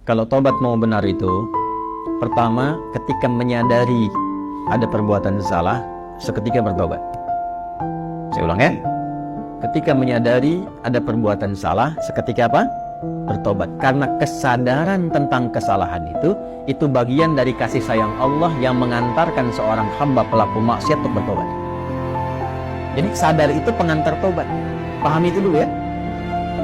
Kalau tobat mau benar itu, pertama ketika menyadari ada perbuatan salah, seketika bertobat. Saya ulang ya. Ketika menyadari ada perbuatan salah, seketika apa? Bertobat. Karena kesadaran tentang kesalahan itu bagian dari kasih sayang Allah yang mengantarkan seorang hamba pelaku maksiat untuk bertobat. Jadi sadar itu pengantar tobat. Pahami itu dulu ya.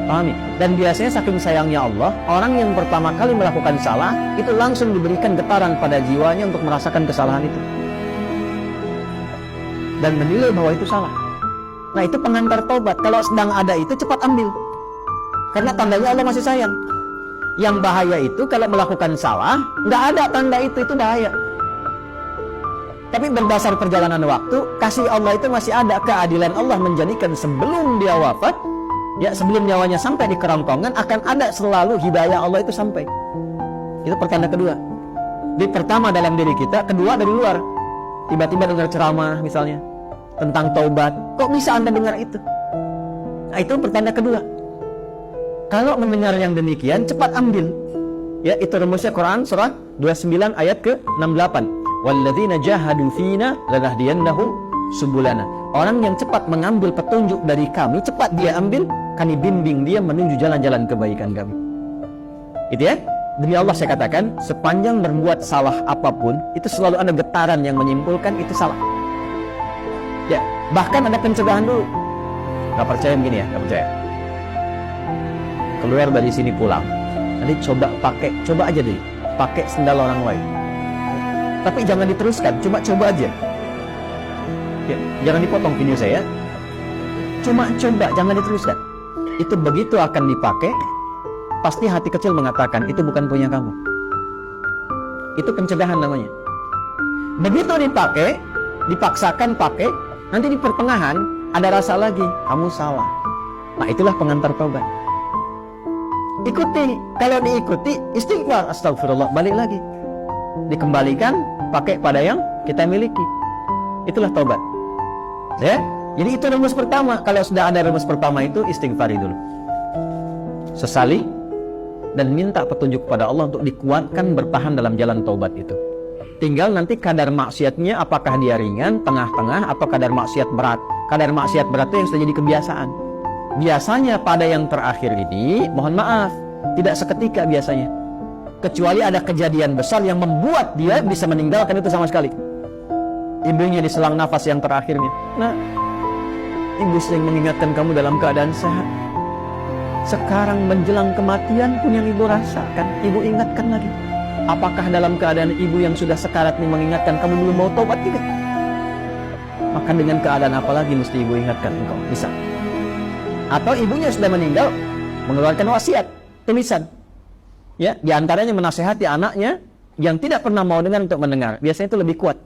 Pahami. Dan biasanya saking sayangnya Allah, orang yang pertama kali melakukan salah itu langsung diberikan getaran pada jiwanya untuk merasakan kesalahan itu dan menilai bahwa itu salah. Nah, itu pengantar tobat. Kalau sedang ada itu cepat ambil, karena tandanya Allah masih sayang. Yang bahaya itu kalau melakukan salah nggak ada tanda itu bahaya. Tapi berdasar perjalanan waktu, kasih Allah itu masih ada. Keadilan Allah menjadikan sebelum dia wafat, ya, sebelum nyawanya sampai di kerongkongan, akan ada selalu hidayah Allah itu sampai. Itu pertanda kedua. Di pertama dalam diri kita, kedua dari luar. Tiba-tiba dengar ceramah misalnya tentang taubat, kok bisa Anda dengar itu? Nah, itu pertanda kedua. Kalau mendengar yang demikian, cepat ambil. Ya, itu rumusnya Quran surah 29 ayat ke-68. Walladzina jahadu fina lanahdiyannahum subulana. Orang yang cepat mengambil petunjuk dari kami, cepat dia ambil, kami bimbing dia menuju jalan-jalan kebaikan kami. Itu ya. Demi Allah saya katakan, sepanjang berbuat salah apapun, itu selalu ada getaran yang menyimpulkan itu salah. Ya, bahkan ada pencegahan dulu. Gak percaya begini ya, gak percaya. Keluar dari sini pulang, nanti coba aja deh, pakai sendal orang lain. Tapi jangan diteruskan, cuma coba aja. Ya, jangan dipotong video saya. Cuma coba, jangan diteruskan. Itu begitu akan dipakai, pasti hati kecil mengatakan itu bukan punya kamu. Itu pencegahan namanya. Begitu dipakai, dipaksakan pakai, nanti di pertengahan ada rasa lagi, kamu salah. Nah, itulah pengantar taubat. Ikuti, kalau diikuti istighfar, astagfirullah, balik lagi, dikembalikan pakai pada yang kita miliki. Itulah taubat. Ya, jadi itu rumus pertama. Kalau sudah ada rumus pertama itu, istighfari dulu, sesali, dan minta petunjuk kepada Allah untuk dikuatkan bertahan dalam jalan taubat itu. Tinggal nanti kadar maksiatnya, apakah dia ringan, tengah-tengah, atau kadar maksiat berat. Kadar maksiat berat itu yang sudah jadi kebiasaan. Biasanya pada yang terakhir ini, mohon maaf, tidak seketika biasanya. Kecuali ada kejadian besar yang membuat dia bisa meninggalkan itu sama sekali. Ibunya diselang nafas yang terakhirnya. Nah, ibu sering mengingatkan kamu dalam keadaan sehat. Sekarang menjelang kematian pun yang ibu rasakan, ibu ingatkan lagi. Apakah dalam keadaan ibu yang sudah sekarat ini mengingatkan kamu belum mau taubat juga? Maka dengan keadaan apa lagi mesti ibu ingatkan engkau? Bisa. Atau ibunya sudah meninggal, mengeluarkan wasiat, tulisan. Ya, diantaranya menasehati anaknya yang tidak pernah mau dengar untuk mendengar. Biasanya itu lebih kuat.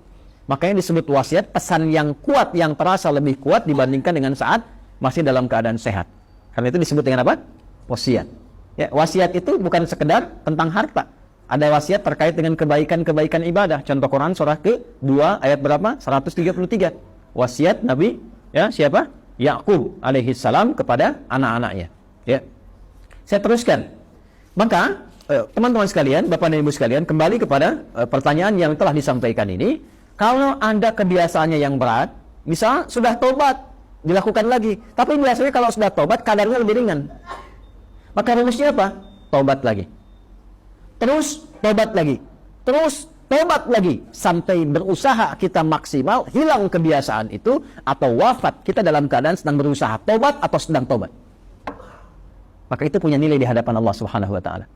Makanya disebut wasiat, pesan yang kuat, yang terasa lebih kuat dibandingkan dengan saat masih dalam keadaan sehat. Karena itu disebut dengan apa? Wasiat. Ya, wasiat itu bukan sekedar tentang harta. Ada wasiat terkait dengan kebaikan-kebaikan ibadah. Contoh Quran surah ke-2 ayat berapa? 133. Wasiat Nabi, ya, siapa? Yakub alaihi salam kepada anak-anaknya. Ya. Saya teruskan. Maka teman-teman sekalian, Bapak dan Ibu sekalian, kembali kepada pertanyaan yang telah disampaikan ini. Kalau Anda kebiasaannya yang berat, misal sudah tobat, dilakukan lagi. Tapi biasanya kalau sudah tobat, kadarnya lebih ringan. Maka rumusnya apa? Tobat lagi. Terus tobat lagi. Terus tobat lagi. Sampai berusaha kita maksimal, hilang kebiasaan itu, atau wafat kita dalam keadaan sedang berusaha tobat atau sedang tobat. Maka itu punya nilai di hadapan Allah Subhanahu wa Ta'ala.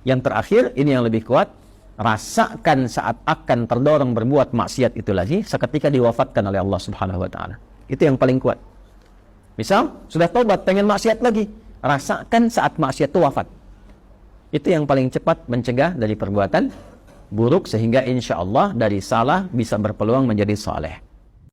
Yang terakhir, ini yang lebih kuat, rasakan saat akan terdorong berbuat maksiat itu lagi, seketika diwafatkan oleh Allah Subhanahu wa Ta'ala. Itu yang paling kuat. Misal, sudah tobat, pengen maksiat lagi, rasakan saat maksiat itu wafat. Itu yang paling cepat mencegah dari perbuatan buruk, sehingga insya Allah dari salah bisa berpeluang menjadi saleh.